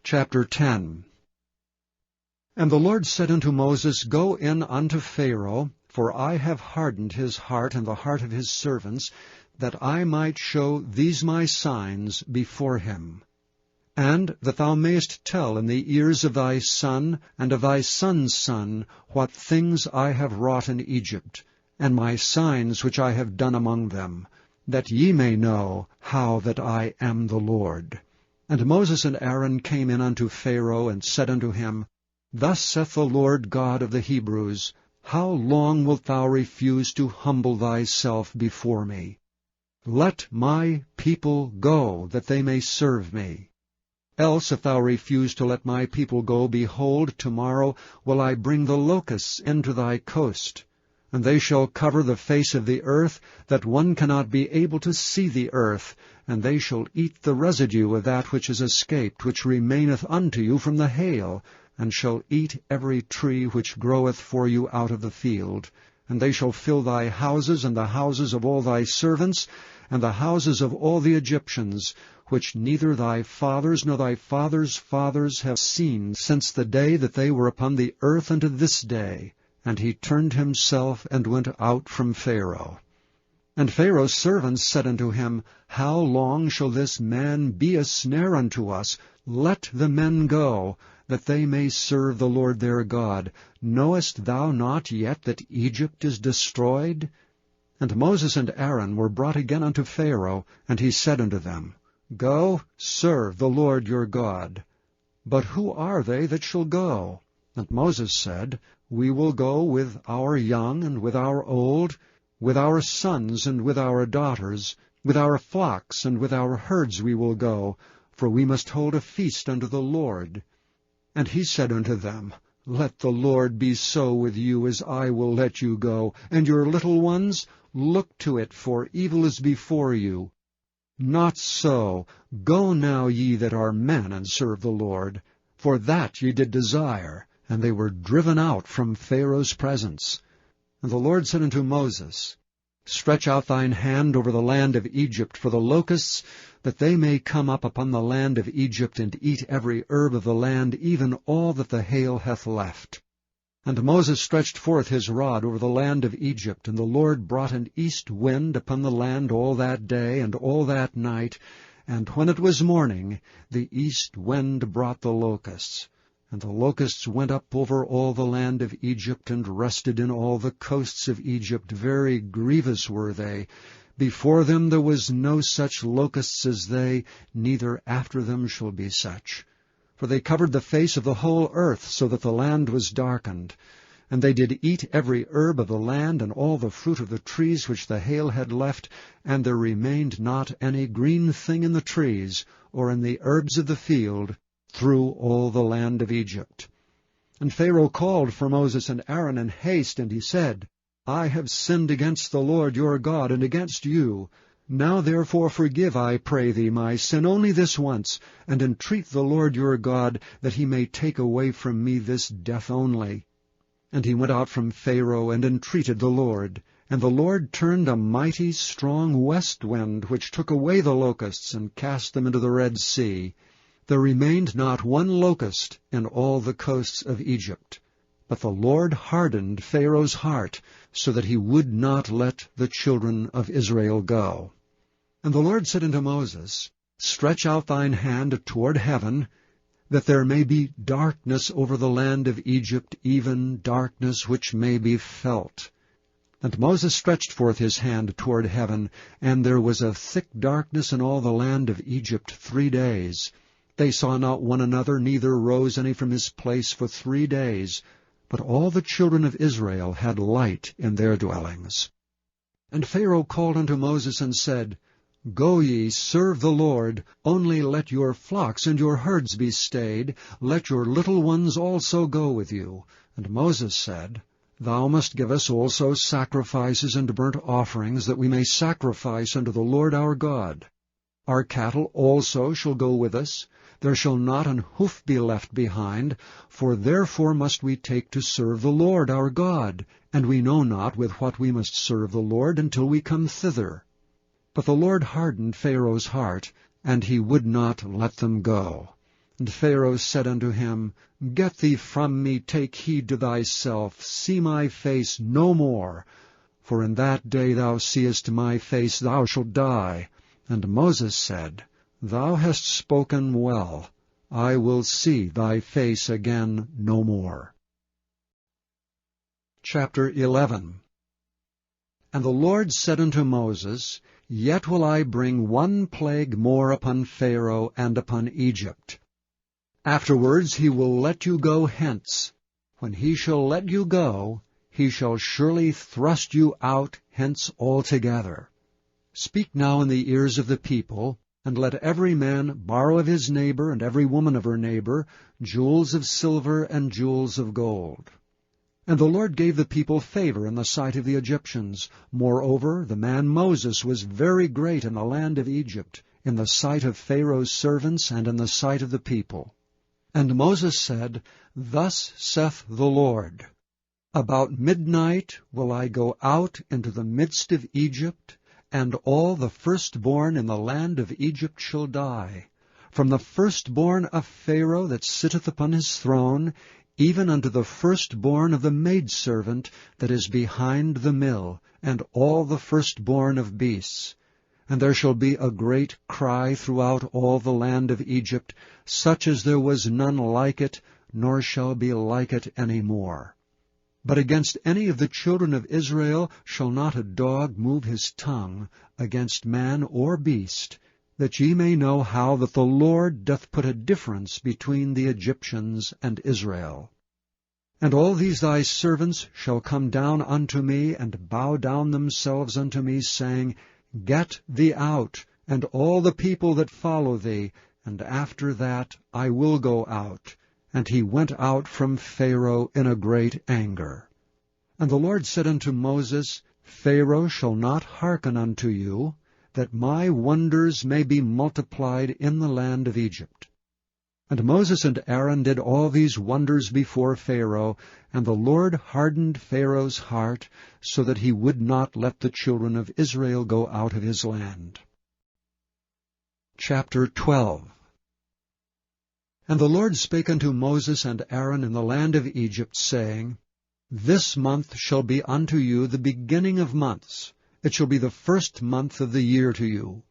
Chapter 10. And the Lord said unto Moses, Go in unto Pharaoh, for I have hardened his heart and the heart of his servants, that I might show these my signs before him, and that thou mayest tell in the ears of thy son and of thy son's son what things I have wrought in Egypt, and my signs which I have done among them, that ye may know how that I am the Lord. And Moses and Aaron came in unto Pharaoh, and said unto him, Thus saith the Lord God of the Hebrews, How long wilt thou refuse to humble thyself before me? Let my people go, that they may serve me. Else, if thou refuse to let my people go, behold, tomorrow will I bring the locusts into thy coast, and they shall cover the face of the earth, that one cannot be able to see the earth, and they shall eat the residue of that which is escaped, which remaineth unto you from the hail, and shall eat every tree which groweth for you out of the field. And they shall fill thy houses, and the houses of all thy servants, and the houses of all the Egyptians, which neither thy fathers nor thy fathers' fathers have seen since the day that they were upon the earth unto this day. And he turned himself and went out from Pharaoh. And Pharaoh's servants said unto him, How long shall this man be a snare unto us? Let the men go, that they may serve the Lord their God. Knowest thou not yet that Egypt is destroyed? And Moses and Aaron were brought again unto Pharaoh, and he said unto them, Go, serve the Lord your God. But who are they that shall go? And Moses said, We will go with our young and with our old, with our sons and with our daughters, with our flocks and with our herds we will go, for we must hold a feast unto the Lord. And he said unto them, Let the Lord be so with you as I will let you go, and your little ones, look to it, for evil is before you. Not so. Go now ye that are men, and serve the Lord. For that ye did desire, and they were driven out from Pharaoh's presence. And the Lord said unto Moses, Stretch out thine hand over the land of Egypt for the locusts, that they may come up upon the land of Egypt, and eat every herb of the land, even all that the hail hath left. And Moses stretched forth his rod over the land of Egypt, and the Lord brought an east wind upon the land all that day and all that night, and when it was morning, the east wind brought the locusts. And the locusts went up over all the land of Egypt, and rested in all the coasts of Egypt. Very grievous were they. Before them there was no such locusts as they, neither after them shall be such. For they covered the face of the whole earth, so that the land was darkened. And they did eat every herb of the land, and all the fruit of the trees which the hail had left, and there remained not any green thing in the trees, or in the herbs of the field, through all the land of Egypt. And Pharaoh called for Moses and Aaron in haste, and he said, I have sinned against the Lord your God, and against you. Now therefore forgive, I pray thee, my sin only this once, and entreat the Lord your God, that he may take away from me this death only. And he went out from Pharaoh, and entreated the Lord. And the Lord turned a mighty strong west wind, which took away the locusts, and cast them into the Red Sea. There remained not one locust in all the coasts of Egypt. But the Lord hardened Pharaoh's heart, so that he would not let the children of Israel go. And the Lord said unto Moses, Stretch out thine hand toward heaven, that there may be darkness over the land of Egypt, even darkness which may be felt. And Moses stretched forth his hand toward heaven, and there was a thick darkness in all the land of Egypt 3 days. They saw not one another, neither rose any from his place for 3 days. But all the children of Israel had light in their dwellings. And Pharaoh called unto Moses and said, Go ye, serve the Lord, only let your flocks and your herds be stayed, let your little ones also go with you. And Moses said, Thou must give us also sacrifices and burnt offerings, that we may sacrifice unto the Lord our God. Our cattle also shall go with us. There shall not an hoof be left behind, for therefore must we take to serve the Lord our God, and we know not with what we must serve the Lord until we come thither. But the Lord hardened Pharaoh's heart, and he would not let them go. And Pharaoh said unto him, Get thee from me, take heed to thyself, see my face no more. For in that day thou seest my face, thou shalt die. And Moses said, Thou hast spoken well. I will see thy face again no more. Chapter 11. And the Lord said unto Moses, Yet will I bring one plague more upon Pharaoh and upon Egypt. Afterwards he will let you go hence. When he shall let you go, he shall surely thrust you out hence altogether. Speak now in the ears of the people, and let every man borrow of his neighbor and every woman of her neighbor jewels of silver and jewels of gold. And the Lord gave the people favor in the sight of the Egyptians. Moreover, the man Moses was very great in the land of Egypt, in the sight of Pharaoh's servants and in the sight of the people. And Moses said, Thus saith the Lord, About midnight will I go out into the midst of Egypt, and all the firstborn in the land of Egypt shall die, from the firstborn of Pharaoh that sitteth upon his throne, even unto the firstborn of the maidservant that is behind the mill, and all the firstborn of beasts. And there shall be a great cry throughout all the land of Egypt, such as there was none like it, nor shall be like it any more. But against any of the children of Israel shall not a dog move his tongue, against man or beast, that ye may know how that the Lord doth put a difference between the Egyptians and Israel. And all these thy servants shall come down unto me, and bow down themselves unto me, saying, Get thee out, and all the people that follow thee, and after that I will go out. And he went out from Pharaoh in a great anger. And the Lord said unto Moses, Pharaoh shall not hearken unto you, that my wonders may be multiplied in the land of Egypt. And Moses and Aaron did all these wonders before Pharaoh, and the Lord hardened Pharaoh's heart, so that he would not let the children of Israel go out of his land. Chapter 12. And the Lord spake unto Moses and Aaron in the land of Egypt, saying, This month shall be unto you the beginning of months. It shall be the first month of the year to you.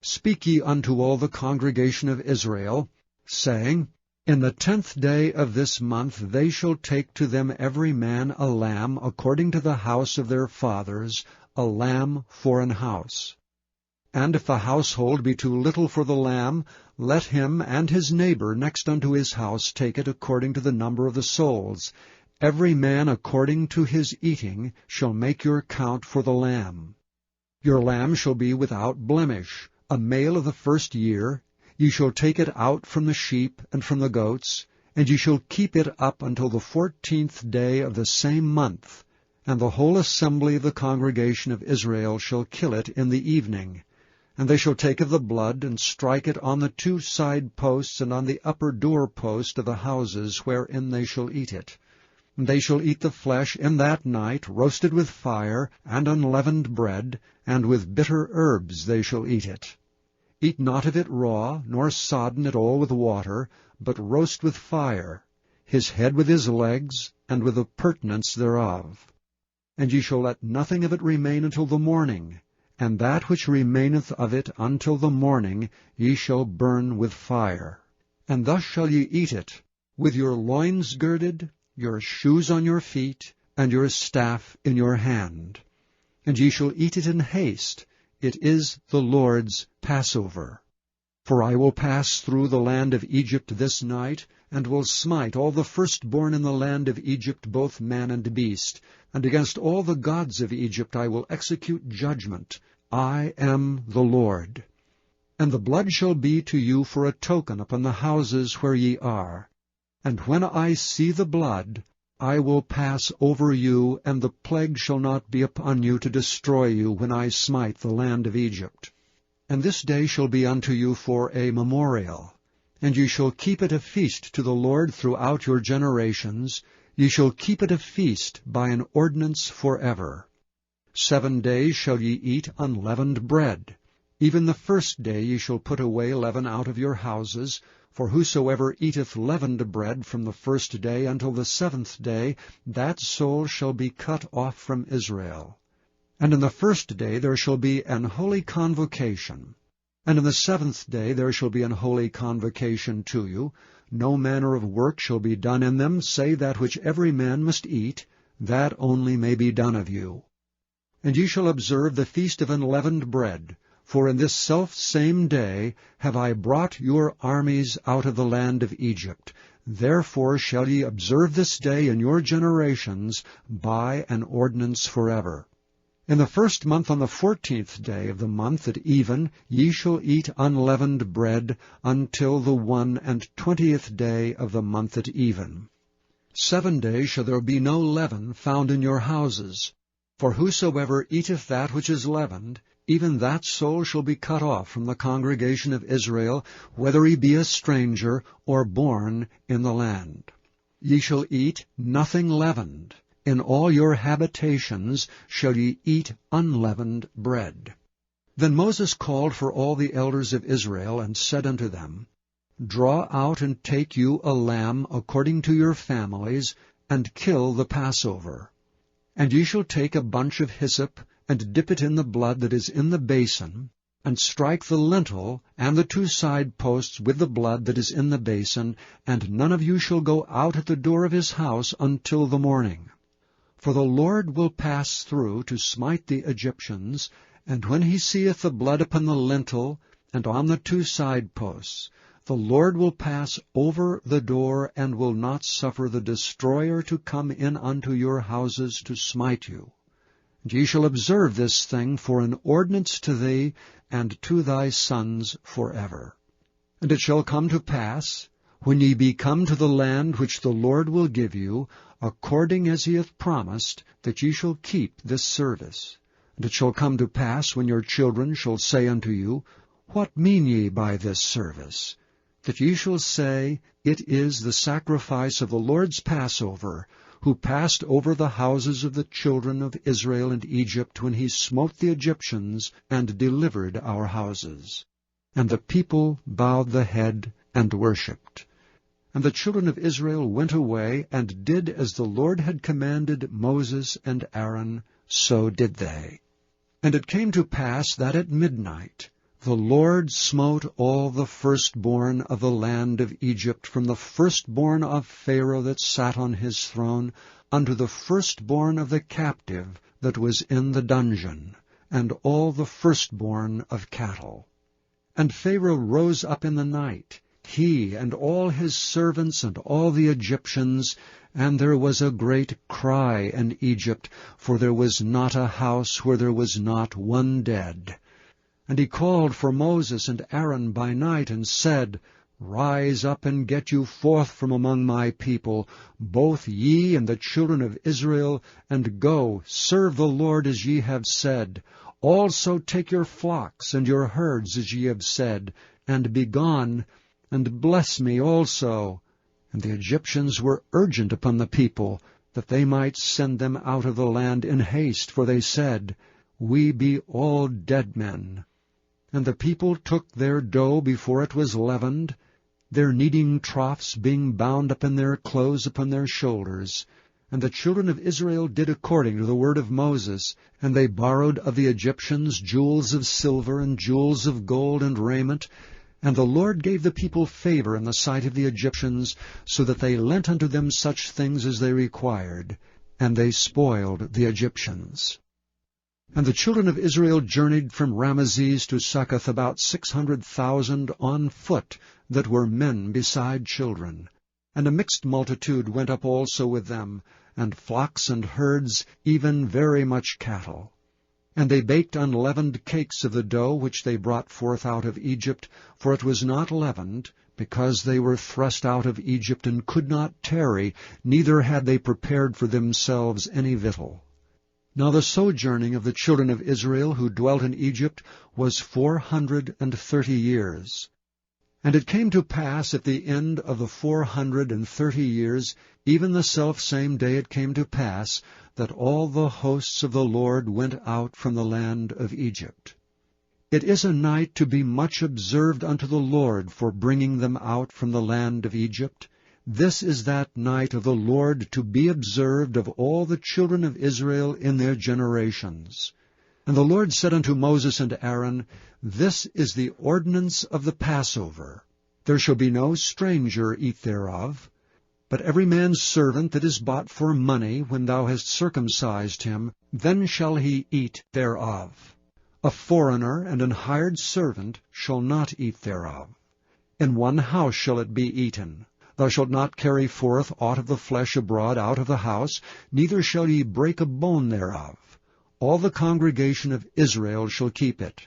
Speak ye unto all the congregation of Israel, saying, In the 10th day of this month they shall take to them every man a lamb according to the house of their fathers, a lamb for an house. And if the household be too little for the lamb, let him and his neighbor next unto his house take it according to the number of the souls. Every man according to his eating shall make your count for the lamb. Your lamb shall be without blemish, a male of the first year. Ye shall take it out from the sheep and from the goats, and ye shall keep it up until the 14th day of the same month. And the whole assembly of the congregation of Israel shall kill it in the evening. And they shall take of the blood, and strike it on the 2 side posts and on the upper door post of the houses wherein they shall eat it. And they shall eat the flesh in that night, roasted with fire, and unleavened bread, and with bitter herbs they shall eat it. Eat not of it raw, nor sodden it all with water, but roast with fire, his head with his legs, and with the purtenance thereof. And ye shall let nothing of it remain until the morning, and that which remaineth of it until the morning ye shall burn with fire. And thus shall ye eat it, with your loins girded, your shoes on your feet, and your staff in your hand. And ye shall eat it in haste. It is the Lord's Passover. For I will pass through the land of Egypt this night, and will smite all the firstborn in the land of Egypt, both man and beast. And against all the gods of Egypt I will execute judgment. I am the Lord. And the blood shall be to you for a token upon the houses where ye are. And when I see the blood, I will pass over you, and the plague shall not be upon you to destroy you when I smite the land of Egypt. And this day shall be unto you for a memorial, and ye shall keep it a feast to the Lord throughout your generations. Ye shall keep it a feast by an ordinance forever. 7 days shall ye eat unleavened bread. Even the first day ye shall put away leaven out of your houses, For whosoever eateth leavened bread from the first day until the 7th day, that soul shall be cut off from Israel. And in the 1st day there shall be an holy convocation. And in the 7th day there shall be an holy convocation to you. No manner of work shall be done in them, save that which every man must eat, that only may be done of you. And ye shall observe the feast of unleavened bread, for in this selfsame day have I brought your armies out of the land of Egypt. Therefore shall ye observe this day in your generations by an ordinance forever. In the 1st month on the 14th day of the month at even ye shall eat unleavened bread until the 21st day of the month at even. 7 days shall there be no leaven found in your houses. For whosoever eateth that which is leavened, even that soul shall be cut off from the congregation of Israel, whether he be a stranger or born in the land. Ye shall eat nothing leavened. In all your habitations shall ye eat unleavened bread. Then Moses called for all the elders of Israel, and said unto them, Draw out and take you a lamb according to your families, and kill the Passover. And ye shall take a bunch of hyssop, and dip it in the blood that is in the basin, and strike the lintel and the 2 side posts with the blood that is in the basin, and none of you shall go out at the door of his house until the morning. For the Lord will pass through to smite the Egyptians, and when he seeth the blood upon the lintel and on the 2 side posts, the Lord will pass over the door, and will not suffer the destroyer to come in unto your houses to smite you. And ye shall observe this thing for an ordinance to thee and to thy sons forever. And it shall come to pass, when ye be come to the land which the Lord will give you, according as he hath promised, that ye shall keep this service. And it shall come to pass, when your children shall say unto you, What mean ye by this service? That ye shall say, It is the sacrifice of the Lord's Passover, who passed over the houses of the children of Israel and Egypt, when he smote the Egyptians, and delivered our houses. And the people bowed the head and worshipped. And the children of Israel went away, and did as the Lord had commanded Moses and Aaron, so did they. And it came to pass that at midnight the Lord smote all the firstborn of the land of Egypt, from the firstborn of Pharaoh that sat on his throne, unto the firstborn of the captive that was in the dungeon, and all the firstborn of cattle. And Pharaoh rose up in the night, he and all his servants and all the Egyptians, and there was a great cry in Egypt, for there was not a house where there was not one dead. And he called for Moses and Aaron by night, and said, Rise up and get you forth from among my people, both ye and the children of Israel, and go, serve the Lord as ye have said. Also take your flocks and your herds as ye have said, and be gone, and bless me also. And the Egyptians were urgent upon the people, that they might send them out of the land in haste, for they said, We be all dead men. And the people took their dough before it was leavened, their kneading troughs being bound up in their clothes upon their shoulders. And the children of Israel did according to the word of Moses, and they borrowed of the Egyptians jewels of silver and jewels of gold and raiment. And the Lord gave the people favor in the sight of the Egyptians, so that they lent unto them such things as they required, and they spoiled the Egyptians. And the children of Israel journeyed from Ramesses to Succoth, about 600,000 on foot, that were men beside children. And a mixed multitude went up also with them, and flocks and herds, even very much cattle. And they baked unleavened cakes of the dough which they brought forth out of Egypt, for it was not leavened, because they were thrust out of Egypt, and could not tarry, neither had they prepared for themselves any victual. Now the sojourning of the children of Israel who dwelt in Egypt was 430 years. And it came to pass at the end of the 430 years, even the selfsame day it came to pass, that all the hosts of the Lord went out from the land of Egypt. It is a night to be much observed unto the Lord for bringing them out from the land of Egypt. This is that night of the Lord to be observed of all the children of Israel in their generations. And the Lord said unto Moses and Aaron, This is the ordinance of the Passover. There shall be no stranger eat thereof. But every man's servant that is bought for money, when thou hast circumcised him, then shall he eat thereof. A foreigner and an hired servant shall not eat thereof. In one house shall it be eaten. Thou shalt not carry forth aught of the flesh abroad out of the house, neither shall ye break a bone thereof. All the congregation of Israel shall keep it.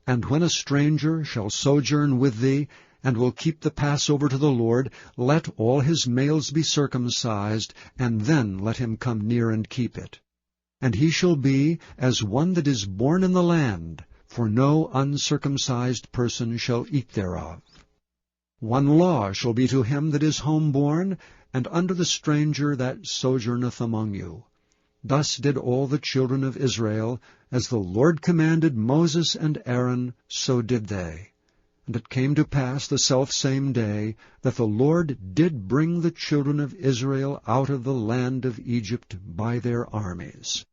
And when a stranger shall sojourn with thee, and will keep the Passover to the Lord, let all his males be circumcised, and then let him come near and keep it. And he shall be as one that is born in the land, for no uncircumcised person shall eat thereof. One law shall be to him that is homeborn, and unto the stranger that sojourneth among you. Thus did all the children of Israel, as the Lord commanded Moses and Aaron, so did they. And it came to pass the selfsame day, that the Lord did bring the children of Israel out of the land of Egypt by their armies.